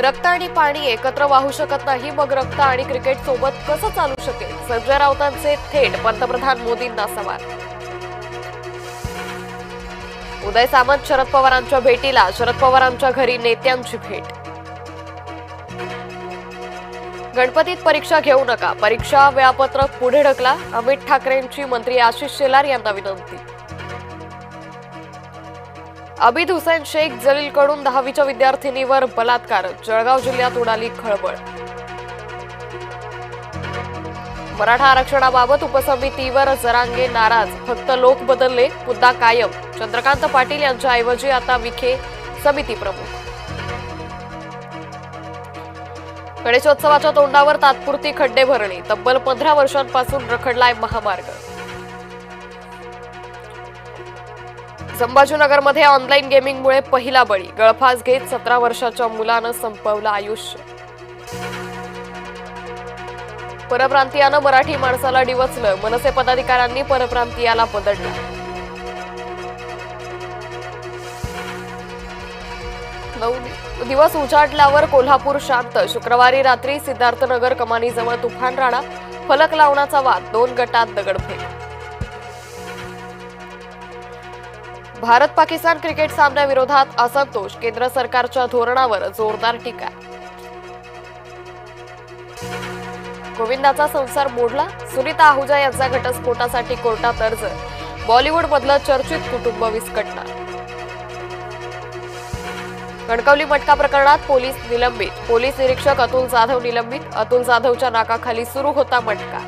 रक्त आणि पाणी एकत्र वाहू शकत नाही, मग रक्त आणि क्रिकेट सोबत कसं चालू शकेल? संजय राऊतांचे थेट पंतप्रधान मोदींना सवाल. उदय सामंत शरद पवारांच्या भेटीला, शरद पवारांच्या घरी नेत्यांची भेट. गणपतीत परीक्षा घेऊ नका, परीक्षा वेळापत्रक पुढे ढकला, अमित ठाकरेंची मंत्री आशिष शेलार यांना विनंती. अबिद हुसेन शेख जलीलकडून 10वीच्या विद्यार्थिनीवर बलात्कार, जळगाव जिल्ह्यात उडाली खळबळ. मराठा आरक्षणाबाबत उपसमितीवर जरांगे नाराज, फक्त लोक बदलले, मुद्दा कायम. चंद्रकांत पाटील यांच्याऐवजी आता विखे समिती प्रमुख. गणेशोत्सवाच्या तोंडावर तात्पुरती खड्डे भरणी, तब्बल 15 वर्षांपासून रखडलाय महामार्ग. संभाजीनगरमध्ये ऑनलाईन गेमिंगमुळे पहिला बळी, गळफास घेत 17 वर्षाच्या मुलानं संपवलं आयुष्य. परप्रांतीयानं मराठी माणसाला डिवचलं, मनसे पदाधिकाऱ्यांनी परप्रांतीयाला बदललं. दिवस उजाडल्यावर कोल्हापूर शांत, शुक्रवारी रात्री सिद्धार्थनगर कमानीजवळ तुफान राणा, फलक लावण्याचा वाद, 2 गटात दगडफेक. भारत पाकिस्तान क्रिकेट सामन्याविरोधात असंतोष, केंद्र सरकारच्या धोरणावर जोरदार टीका. गोविंदाचा संसार मोडला, सुनीता आहुजा यांचा घटस्फोटासाठी कोर्टात अर्ज, बॉलिवूडमधलं चर्चित कुटुंब विस्कटणार. कणकवली मटका प्रकरणात पोलीस निलंबित, पोलीस निरीक्षक अतुल जाधव निलंबित, अतुल जाधवच्या नाकाखाली सुरू होता मटका.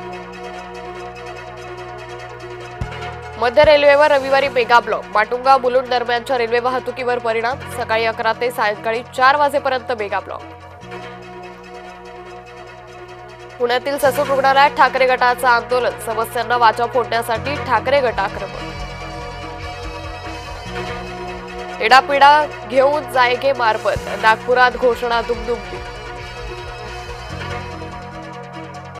मध्य रेल्वेवर रविवारी मेगा ब्लॉक, माटुंगा मुलुंड दरम्यानच्या रेल्वे वाहतुकीवर परिणाम, सकाळी 11 ते सायंकाळी 4 वाजेपर्यंत मेगा ब्लॉक. पुण्यातील ससून रुग्णालयात ठाकरे गटाचं आंदोलन, समस्यांना वाचा फोडण्यासाठी ठाकरे गट आक्रमक. एडापिडा घेऊन जायगे मारबत, नागपुरात घोषणा दुमदुमली.